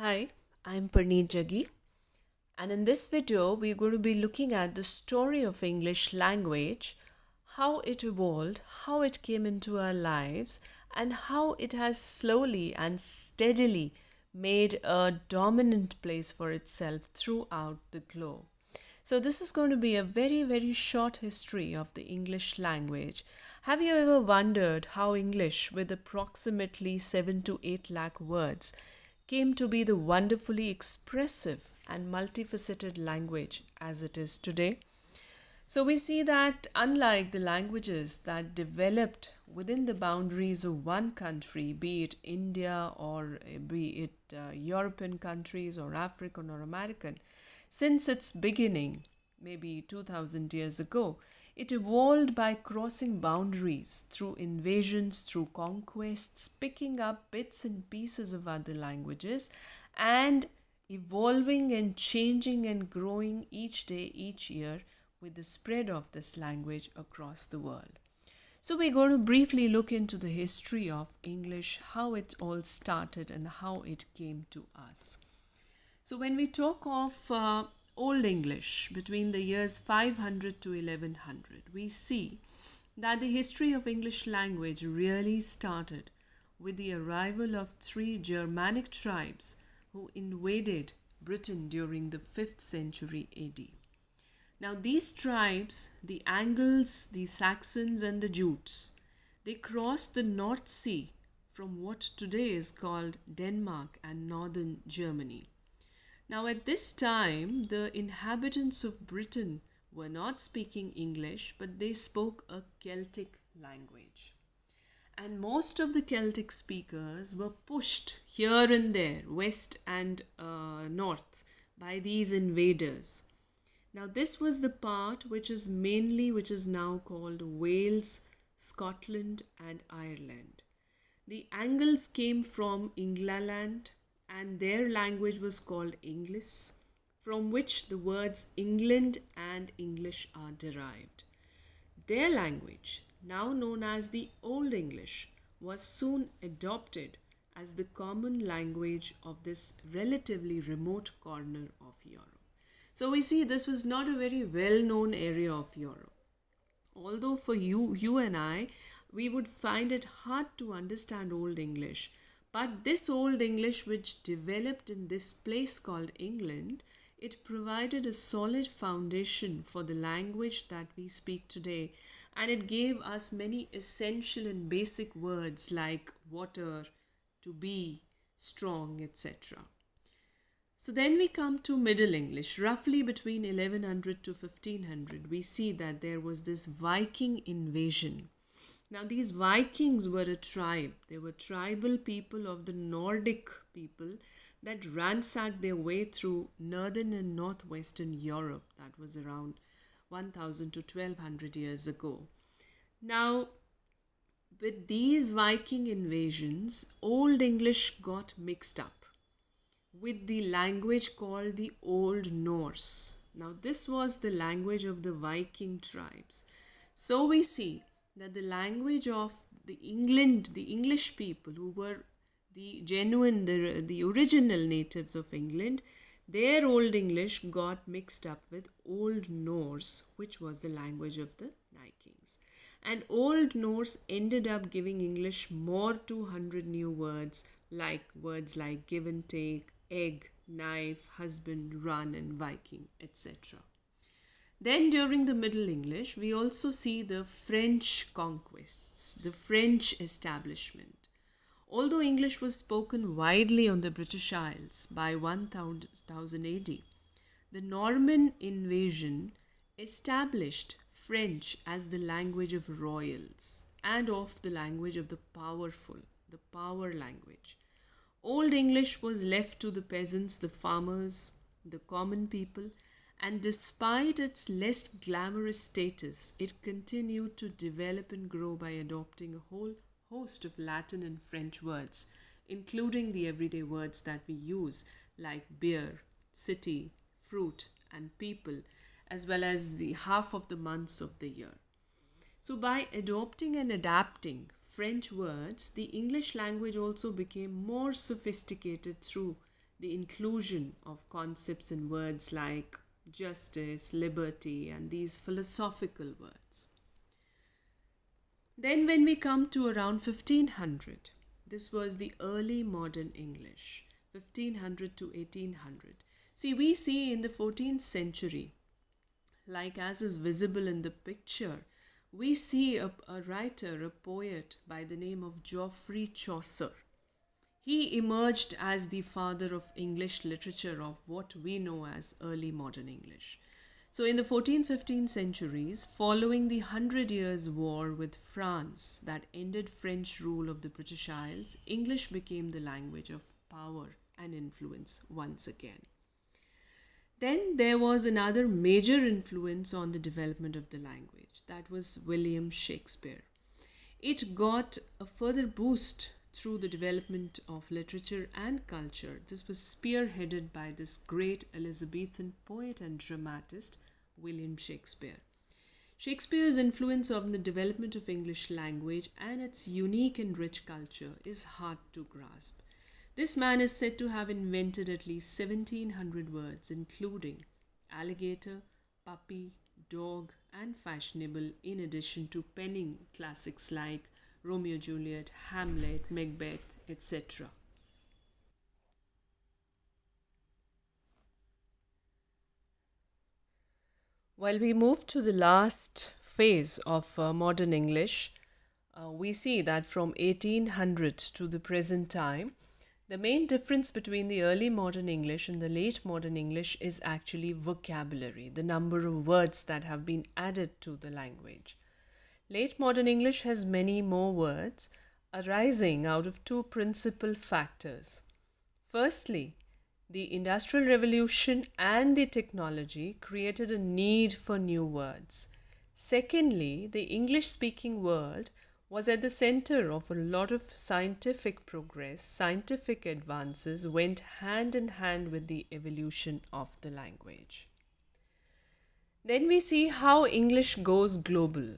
Hi, I'm Parneet Jaggi, and in this video, we're going to be looking at the story of English language, how it evolved, how it came into our lives, and how it has slowly and steadily made a dominant place for itself throughout the globe. So, this is going to be a very, very short history of the English language. Have you ever wondered how English, with approximately 7 to 8 lakh words, came to be the wonderfully expressive and multifaceted language as it is today? So we see that unlike the languages that developed within the boundaries of one country, be it India or be it European countries or African or American, since its beginning, maybe 2000 years ago, it evolved by crossing boundaries through invasions, through conquests, picking up bits and pieces of other languages, and evolving and changing and growing each day, each year with the spread of this language across the world. So, we're going to briefly look into the history of English, how it all started, and how it came to us. So, when we talk of Old English between the years 500 to 1100, we see that the history of English language really started with the arrival of three Germanic tribes who invaded Britain during the 5th century AD. Now, these tribes, the Angles, the Saxons, and the Jutes, they crossed the North Sea from what today is called Denmark and northern Germany. Now, at this time, the inhabitants of Britain were not speaking English, but they spoke a Celtic language. And most of the Celtic speakers were pushed here and there, west and north, by these invaders. Now, this was the part which is now called Wales, Scotland, and Ireland. The Angles came from England, and their language was called English, from which the words England and English are derived. Their language, now known as the Old English, was soon adopted as the common language of this relatively remote corner of Europe. So we see this was not a very well known area of Europe. Although for you and I, we would find it hard to understand Old English. But this Old English, which developed in this place called England, it provided a solid foundation for the language that we speak today, and it gave us many essential and basic words like water, to be, strong, etc. So then we come to Middle English. Roughly between 1100 to 1500, we see that there was this Viking invasion. Now, these Vikings were a tribe. They were tribal people of the Nordic people that ransacked their way through northern and northwestern Europe. That was around 1000 to 1200 years ago. Now, with these Viking invasions, Old English got mixed up with the language called the Old Norse. Now, this was the language of the Viking tribes. So we see that the language of the English people who were the original natives of England, their Old English got mixed up with Old Norse, which was the language of the Vikings. And Old Norse ended up giving English more 200 new words like give and take, egg, knife, husband, run, and Viking, etc. Then during the Middle English, we also see the French conquests, the French establishment. Although English was spoken widely on the British Isles by 1000 AD, the Norman invasion established French as the language of royals and of the language of the powerful, the power language. Old English was left to the peasants, the farmers, the common people, and despite its less glamorous status, it continued to develop and grow by adopting a whole host of Latin and French words, including the everyday words that we use like beer, city, fruit, and people, as well as the half of the months of the year. So, by adopting and adapting French words, the English language also became more sophisticated through the inclusion of concepts in words like justice, liberty, and these philosophical words. Then, when we come to around 1500, this was the early modern English, 1500 to 1800. See, we see in the 14th century, like as is visible in the picture, we see a writer, a poet by the name of Geoffrey Chaucer. He emerged as the father of English literature of what we know as early modern English. So, in the 14th, 15th centuries, following the Hundred Years' War with France that ended French rule of the British Isles, English became the language of power and influence once again. Then there was another major influence on the development of the language. That was William Shakespeare. It got a further boost through the development of literature and culture. This was spearheaded by this great Elizabethan poet and dramatist, William Shakespeare. Shakespeare's influence on the development of English language and its unique and rich culture is hard to grasp. This man is said to have invented at least 1700 words, including alligator, puppy, dog, and fashionable, in addition to penning classics like Romeo Juliet, Hamlet, Macbeth, etc. While we move to the last phase of modern English, we see that from 1800 to the present time, the main difference between the early modern English and the late modern English is actually vocabulary, the number of words that have been added to the language. Late modern English has many more words arising out of two principal factors. Firstly, the Industrial Revolution and the technology created a need for new words. Secondly, the English speaking world was at the center of a lot of scientific progress. Scientific advances went hand in hand with the evolution of the language. Then we see how English goes global,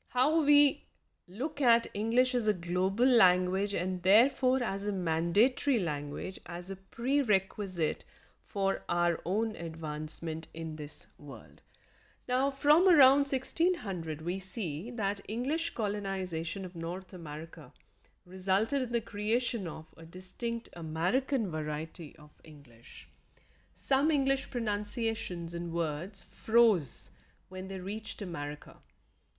how we look at English as a global language and therefore as a mandatory language, as a prerequisite for our own advancement in this world. Now, from around 1600, we see that English colonization of North America resulted in the creation of a distinct American variety of English. Some English pronunciations and words froze when they reached America.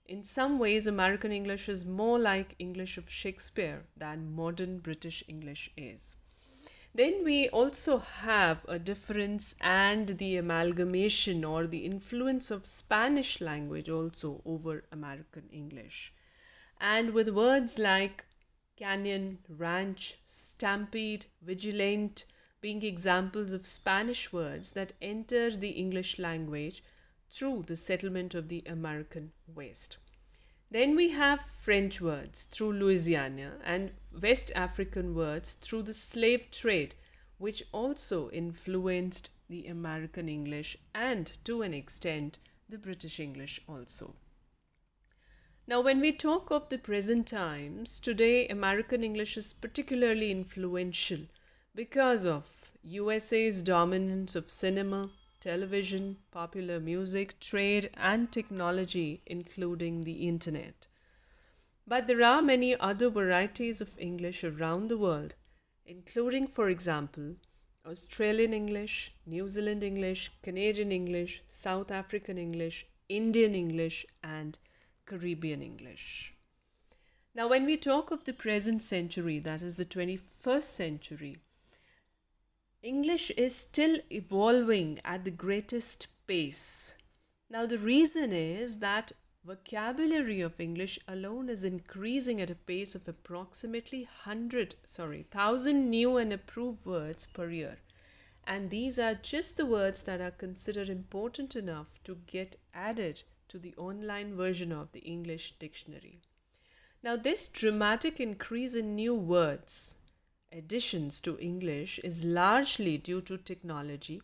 In some ways, American English is more like English of Shakespeare than modern British English is. Then we also have a difference and the amalgamation or the influence of Spanish language also over American English. And with words like canyon, ranch, stampede, vigilant being examples of Spanish words that entered the English language through the settlement of the American West. Then we have French words through Louisiana and West African words through the slave trade, which also influenced the American English and to an extent the British English also. Now, when we talk of the present times, today American English is particularly influential because of USA's dominance of cinema, television, popular music, trade, and technology, including the internet. But there are many other varieties of English around the world, including, for example, Australian English, New Zealand English, Canadian English, South African English, Indian English, and Caribbean English. Now, when we talk of the present century, that is the 21st century, English is still evolving at the greatest pace. Now, the reason is that vocabulary of English alone is increasing at a pace of approximately 1,000 new and approved words per year. And these are just the words that are considered important enough to get added to the online version of the English dictionary. Now, this dramatic increase in new words additions to English is largely due to technology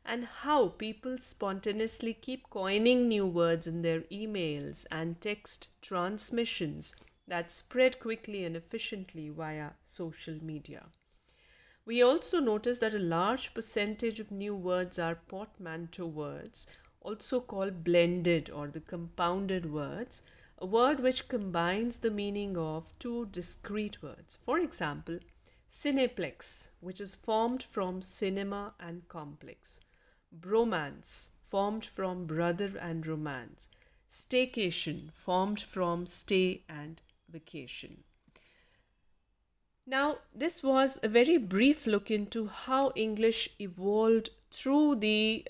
and how people spontaneously keep coining new words in their emails and text transmissions that spread quickly and efficiently via social media. We also notice that a large percentage of new words are portmanteau words, also called blended or the compounded words, a word which combines the meaning of two discrete words. For example, cineplex, which is formed from cinema and complex; bromance, formed from brother and romance; staycation, formed from stay and vacation. Now, this was a very brief look into how English evolved through the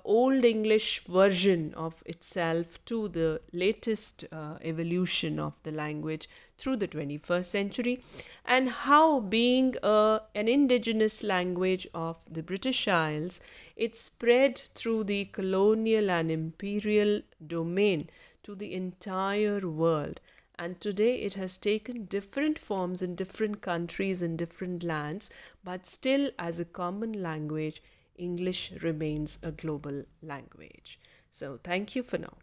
Old English version of itself to the latest evolution of the language through the 21st century, and how, being an indigenous language of the British Isles, it spread through the colonial and imperial domain to the entire world, and today it has taken different forms in different countries and different lands, but still, as a common language, English remains a global language. So, thank you for now.